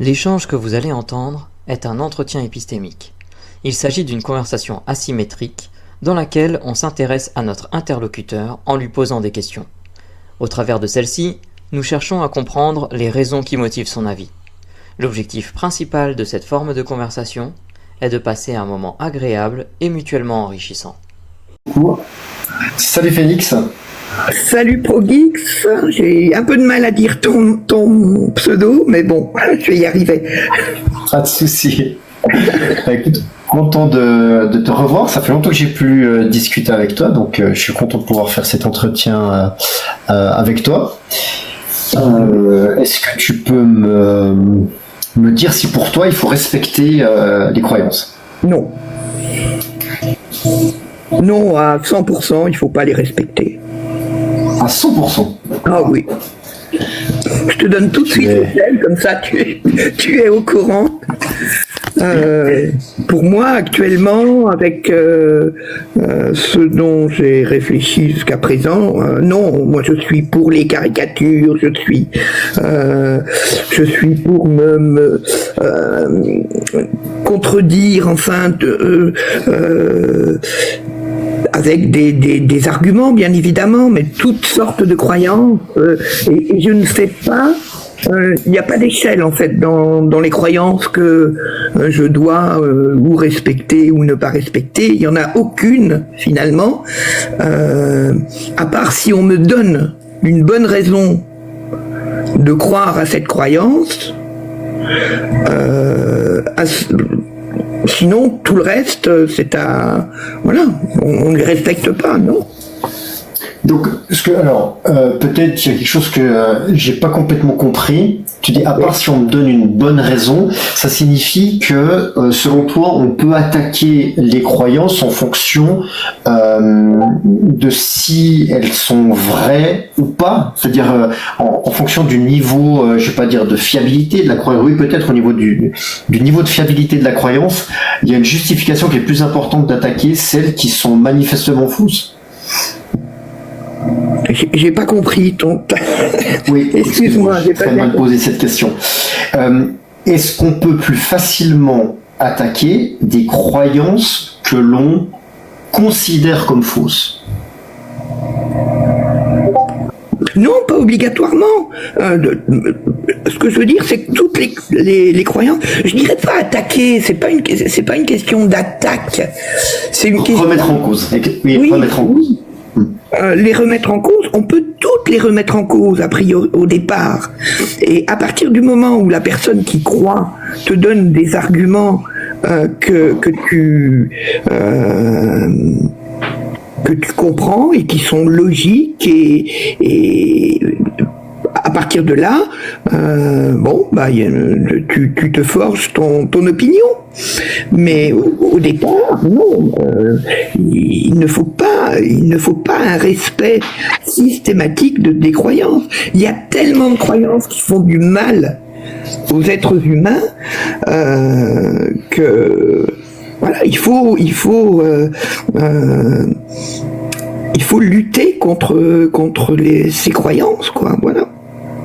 L'échange que vous allez entendre est un entretien épistémique. Il s'agit d'une conversation asymétrique dans laquelle on s'intéresse à notre interlocuteur en lui posant des questions. Au travers de celle-ci, nous cherchons à comprendre les raisons qui motivent son avis. L'objectif principal de cette forme de conversation est de passer un moment agréable et mutuellement enrichissant. Salut Phoenix. Salut ProGeeks, j'ai un peu de mal à dire ton pseudo, mais bon, je vais y arriver. Pas de souci. Écoute, content de te revoir. Ça fait longtemps que j'ai pu discuter avec toi, donc je suis content de pouvoir faire cet entretien avec toi. Est-ce que tu peux me dire si pour toi il faut respecter les croyances? Non. Non, à 100%, il ne faut pas les respecter. À 100%? Ah oui. Je te donne tout de suite celle, comme ça tu es au courant. Pour moi, actuellement, avec ce dont j'ai réfléchi jusqu'à présent, non, moi je suis pour les caricatures, je suis pour me contredire, enfin, avec des arguments, bien évidemment, mais toutes sortes de croyances, et je ne sais pas. Il n'y a pas d'échelle en fait dans les croyances que je dois ou respecter ou ne pas respecter. Il n'y en a aucune finalement, à part si on me donne une bonne raison de croire à cette croyance. Sinon tout le reste c'est à voilà, on ne les respecte pas, non. Donc, peut-être qu'il y a quelque chose que j'ai pas complètement compris. Tu dis, à part si on me donne une bonne raison, ça signifie que, selon toi, on peut attaquer les croyances en fonction de si elles sont vraies ou pas. C'est-à-dire en fonction du niveau, je vais pas dire de fiabilité de la croyance. Oui, peut-être au niveau du niveau de fiabilité de la croyance, il y a une justification qui est plus importante d'attaquer celles qui sont manifestement fausses. J'ai pas compris ton... Oui, excuse-moi, j'ai pas mal posé cette question. Est-ce qu'on peut plus facilement attaquer des croyances que l'on considère comme fausses? Non, pas obligatoirement. Ce que je veux dire, c'est que toutes les croyances, je dirais pas attaquer, c'est pas une question d'attaque. C'est une question... Remettre en cause. Oui, remettre en cause. Les remettre en cause, on peut toutes les remettre en cause a priori au départ. Et à partir du moment où la personne qui croit te donne des arguments que tu comprends et qui sont logiques et à partir de là, tu te forges ton opinion. Mais au départ, non, il ne faut pas un respect systématique des croyances. Il y a tellement de croyances qui font du mal aux êtres humains que voilà, il faut lutter contre ces croyances, quoi. Voilà.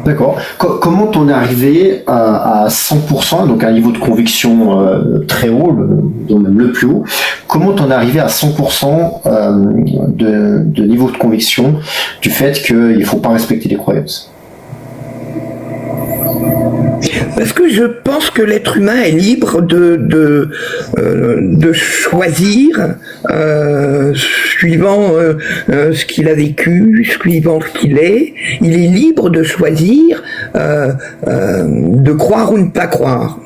D'accord. Comment t'en es arrivé à 100%, donc à un niveau de conviction très haut, même le plus haut? Comment t'en es arrivé à 100% de niveau de conviction du fait qu'il ne faut pas respecter les croyances? Parce que je pense que l'être humain est libre de choisir suivant ce qu'il a vécu, suivant ce qu'il est. Il est libre de choisir de croire ou ne pas croire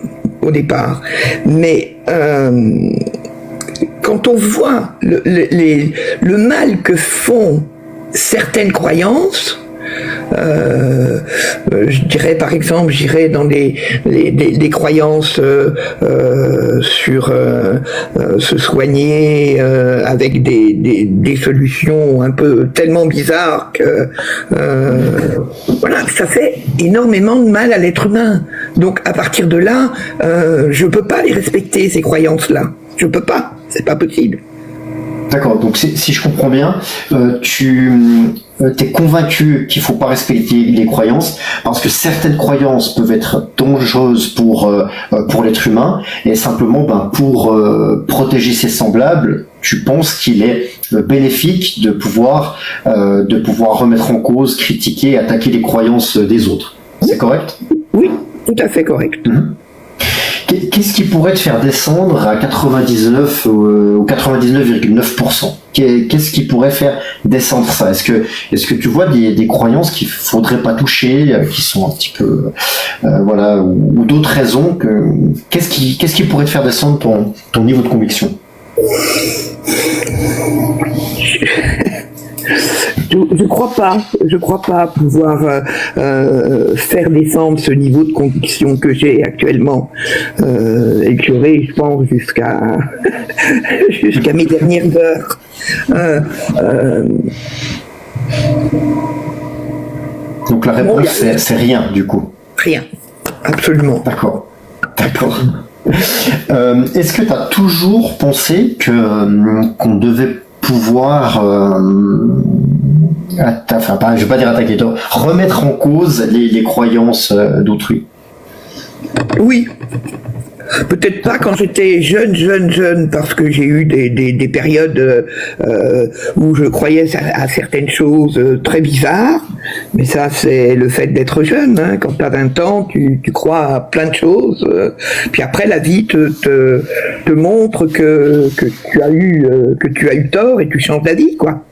au départ. Mais quand on voit le mal que font certaines croyances, je dirais par exemple, j'irais dans des croyances sur se soigner avec des solutions un peu tellement bizarres que voilà, ça fait énormément de mal à l'être humain. Donc à partir de là, je peux pas les respecter, ces croyances-là. Je peux pas, c'est pas possible. D'accord, donc si je comprends bien, tu es convaincu qu'il faut pas respecter les croyances parce que certaines croyances peuvent être dangereuses pour l'être humain et simplement pour protéger ses semblables, tu penses qu'il est bénéfique de pouvoir remettre en cause, critiquer et attaquer les croyances des autres. C'est correct? Oui, tout à fait correct. Qu'est-ce qui pourrait te faire descendre à 99 ou 99,9%? Qu'est-ce qui pourrait faire descendre ça? Est-ce que tu vois des croyances qu'il faudrait pas toucher, qui sont un petit peu voilà, ou d'autres raisons qu'est-ce qui pourrait te faire descendre ton niveau de conviction? Je crois pas pouvoir faire descendre ce niveau de conviction que j'ai actuellement et que j'aurai, je pense, jusqu'à mes dernières heures. Donc la réponse c'est rien du coup. Rien, absolument. D'accord. Est-ce que tu as toujours pensé qu'on devait pouvoir je vais pas dire attaquer, remettre en cause les croyances d'autrui? Oui. Peut-être pas quand j'étais jeune, parce que j'ai eu des périodes où je croyais à certaines choses très bizarres, mais ça c'est le fait d'être jeune, hein. Quand tu as 20 ans, tu crois à plein de choses, puis après la vie te montre que tu as eu tort et tu changes d'avis, quoi.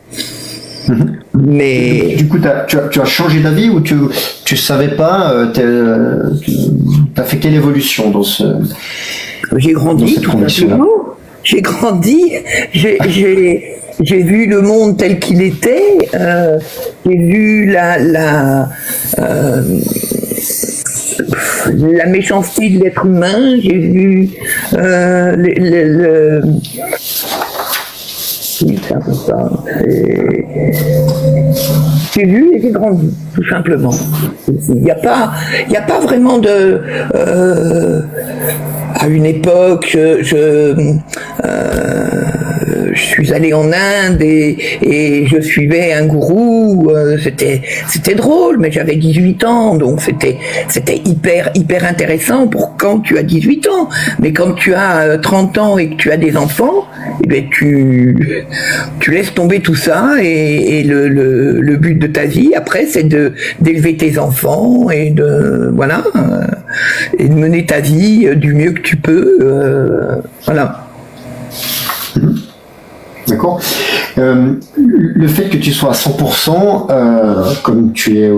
Mais du coup, tu as changé d'avis ou tu savais pas, t'as fait quelle évolution dans j'ai grandi tout simplement. J'ai grandi, j'ai vu le monde tel qu'il était, j'ai vu la méchanceté de l'être humain, j'ai vu j'ai vu et j'ai grandi, tout simplement. Il n'y a pas vraiment de à une époque je suis allé en Inde et je suivais un gourou, c'était drôle, mais j'avais 18 ans, donc c'était hyper intéressant pour quand tu as 18 ans. Mais quand tu as 30 ans et que tu as des enfants, eh bien tu laisses tomber tout ça et le but de ta vie après c'est d'élever tes enfants et de mener ta vie du mieux que tu peux, voilà. D'accord. Le fait que tu sois à 100%, comme tu es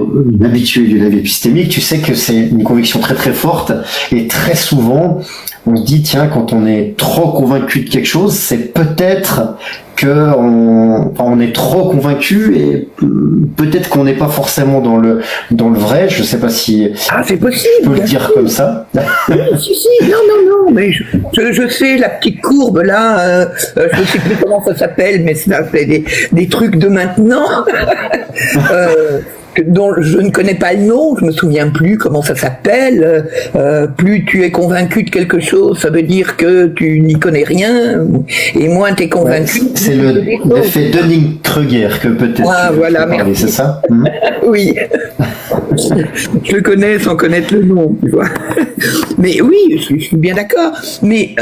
habitué du live épistémique, tu sais que c'est une conviction très très forte et très souvent on se dit tiens, quand on est trop convaincu de quelque chose, c'est peut-être on est trop convaincu et peut-être qu'on n'est pas forcément dans le vrai. Je sais pas si c'est possible. Je peux le dire comme ça. Si, non, mais je sais la petite courbe là, je sais plus comment ça s'appelle, mais ça fait des trucs de maintenant. Dont je ne connais pas le nom, je me souviens plus comment ça s'appelle. Plus tu es convaincu de quelque chose, ça veut dire que tu n'y connais rien, et moins tu es convaincu. Ouais, c'est l'effet Dunning-Kruger que peut-être voilà, parler, c'est ça? Oui, je le connais sans connaître le nom, tu vois. Mais oui, je suis bien d'accord. Mais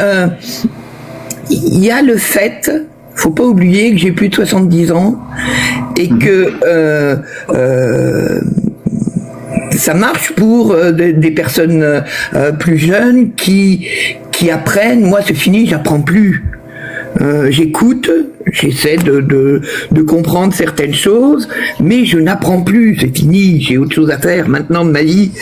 il y a le fait. Faut pas oublier que j'ai plus de 70 ans et que ça marche pour des personnes plus jeunes qui apprennent. Moi, c'est fini, j'apprends plus. J'écoute, j'essaie de comprendre certaines choses, mais je n'apprends plus, c'est fini, j'ai autre chose à faire maintenant de ma vie.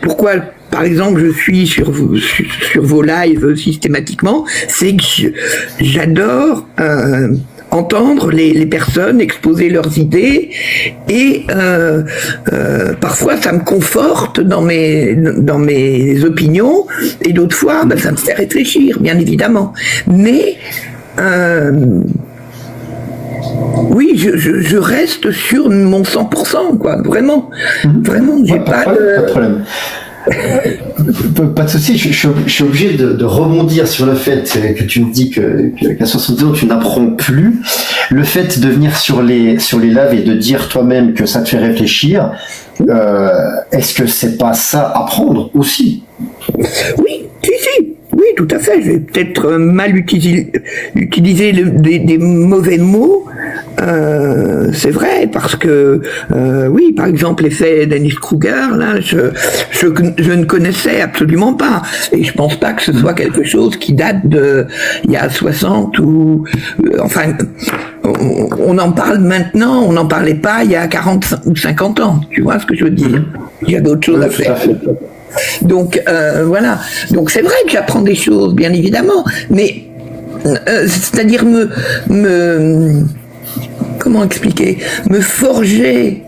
Pourquoi par exemple je suis sur vos lives systématiquement, c'est que j'adore entendre les personnes exposer leurs idées et parfois ça me conforte dans mes opinions et d'autres fois ça me fait réfléchir, bien évidemment, mais oui, je reste sur mon 100%, quoi, vraiment, j'ai pas de problème. Pas de souci, je suis obligé de rebondir sur le fait que tu me dis qu'à 70 ans tu n'apprends plus. Le fait de venir sur les lives et de dire toi-même que ça te fait réfléchir, est-ce que c'est pas ça apprendre aussi? Oui, si. Oui, tout à fait. Je vais peut-être mal utiliser des mauvais mots. C'est vrai, parce que oui, par exemple, l'effet Dennis Kruger, là, je ne connaissais absolument pas. Et je pense pas que ce soit quelque chose qui date de il y a 60 ou enfin on en parle maintenant, on n'en parlait pas il y a 40 ou 50 ans. Tu vois ce que je veux dire? Il y a d'autres choses à faire. Donc voilà. Donc c'est vrai que j'apprends des choses, bien évidemment, mais c'est-à-dire comment expliquer, me forger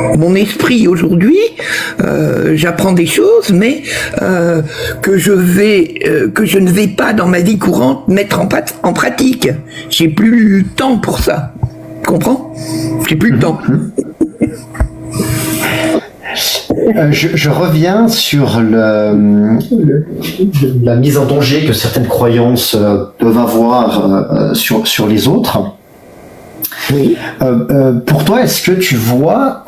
mon esprit aujourd'hui, j'apprends des choses, mais que je ne vais pas dans ma vie courante mettre en pratique. J'ai plus le temps pour ça. Tu comprends? J'ai plus le temps. Je reviens sur la mise en danger que certaines croyances peuvent avoir sur les autres. Oui. Pour toi, est-ce que tu vois,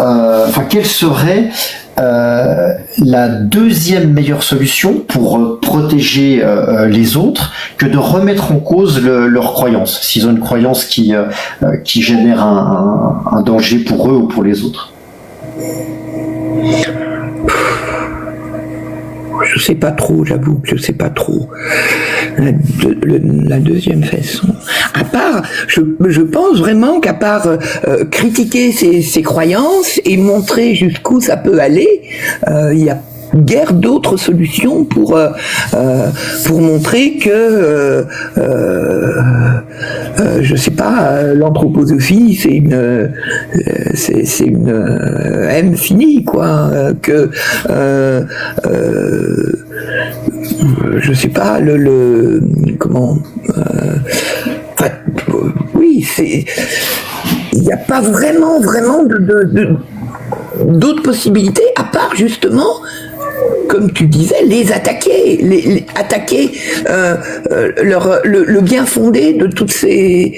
quelle serait la deuxième meilleure solution pour protéger les autres que de remettre en cause leurs croyances, s'ils ont une croyance qui génère un danger pour eux ou pour les autres? Je sais pas trop, j'avoue que je sais pas trop. La deuxième façon. À part, je pense vraiment qu'à part critiquer ses croyances et montrer jusqu'où ça peut aller, il y a guère d'autres solutions pour montrer que je sais pas, l'anthroposophie c'est une haine finie, quoi, que je sais pas, oui, il n'y a pas vraiment d'autres possibilités à part justement, comme tu disais, les attaquer, attaquer le bien fondé de toutes ces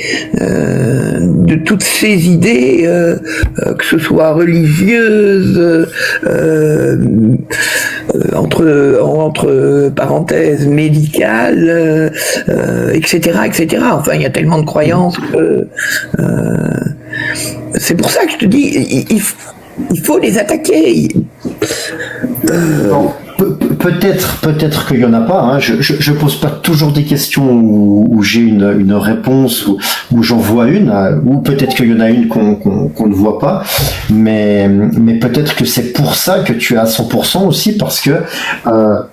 idées, que ce soit religieuses, entre parenthèses médicales, etc. Enfin, il y a tellement de croyances que c'est pour ça que je te dis, il faut les attaquer. Peut-être qu'il y en a pas. Hein. Je pose pas toujours des questions où j'ai une réponse ou où j'en vois une, ou peut-être qu'il y en a une qu'on ne voit pas. Mais peut-être que c'est pour ça que tu es à 100% aussi, parce que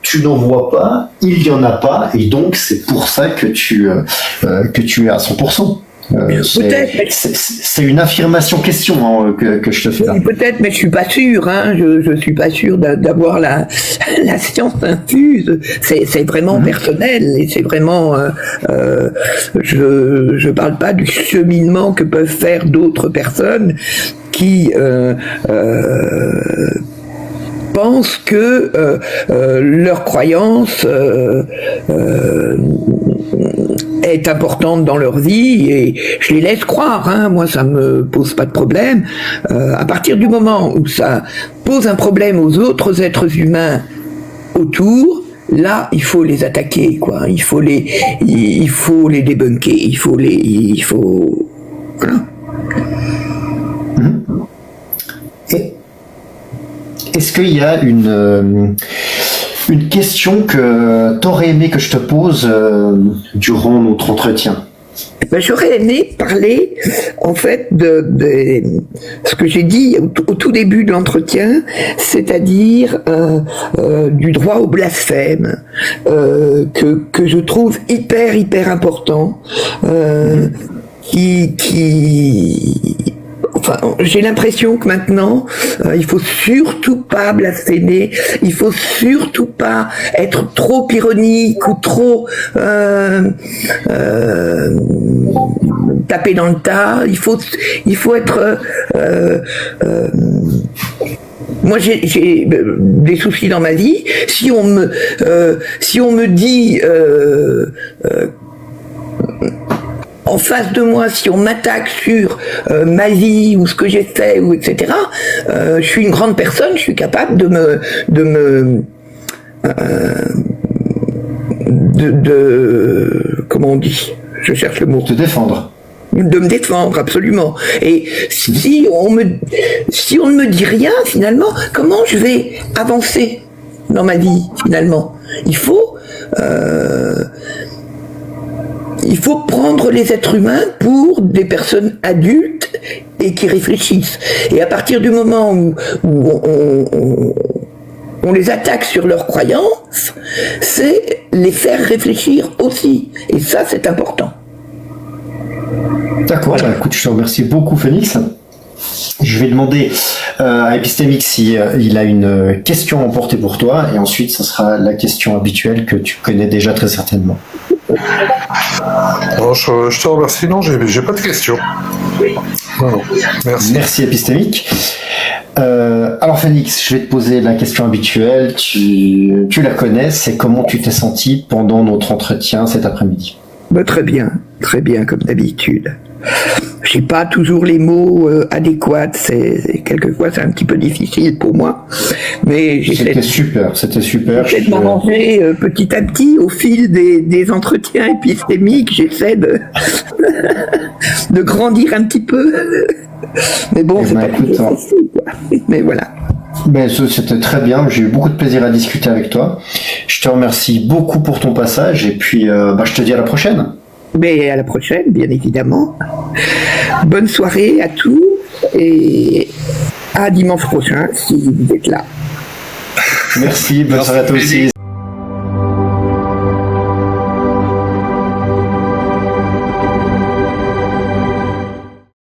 tu n'en vois pas, il y en a pas, et donc c'est pour ça que tu es à 100%. C'est une affirmation-question que je te fais là. Peut-être, mais je suis pas sûr. Hein, je suis pas sûr d'avoir la science infuse. C'est vraiment personnel et c'est vraiment. Je parle pas du cheminement que peuvent faire d'autres personnes qui pensent que leur croyance est importante dans leur vie, et je les laisse croire, hein, moi ça me pose pas de problème. À partir du moment où ça pose un problème aux autres êtres humains autour, là il faut les attaquer, quoi. Il faut les débunker, voilà. Est-ce qu'il y a une question que t'aurais aimé que je te pose durant notre entretien? Ben, j'aurais aimé parler, en fait, de ce que j'ai dit au tout début de l'entretien, c'est-à-dire du droit au blasphème, que je trouve hyper important, qui enfin, j'ai l'impression que maintenant, il faut surtout pas blasphémer, il faut surtout pas être trop ironique ou trop taper dans le tas. Il faut être moi, j'ai des soucis dans ma vie. Si on me dit en face de moi, si on m'attaque sur ma vie ou ce que j'ai fait ou etc. Je suis une grande personne, je suis capable de comment on dit? Je cherche le mot. Te défendre. De me défendre, absolument. Et si on ne me dit rien, finalement, comment je vais avancer dans ma vie, finalement? Il faut prendre les êtres humains pour des personnes adultes et qui réfléchissent. Et à partir du moment où on les attaque sur leurs croyances, c'est les faire réfléchir aussi. Et ça, c'est important. D'accord, bah, écoute, je te remercie beaucoup, Phoenix. Je vais demander à Epistémique s'il a une question à emporter pour toi, et ensuite, ça sera la question habituelle que tu connais déjà très certainement. Non, je te remercie. Non, j'ai pas de questions. Non, merci. Merci, Epistémique. Alors, Phoenix, je vais te poser la question habituelle. Tu la connais, c'est comment tu t'es senti pendant notre entretien cet après-midi? Bah, très bien, comme d'habitude. J'ai pas toujours les mots adéquats, quelquefois c'est un petit peu difficile pour moi, mais c'était super. J'essaie de m'arranger petit à petit au fil des entretiens épistémiques, j'essaie de de grandir un petit peu, mais bon, c'est pas toujours facile, quoi. Mais voilà. Ben, c'était très bien, j'ai eu beaucoup de plaisir à discuter avec toi. Je te remercie beaucoup pour ton passage et puis je te dis à la prochaine. Mais à la prochaine, bien évidemment. Bonne soirée à tous et à dimanche prochain si vous êtes là. Merci, bonne soirée à toi aussi.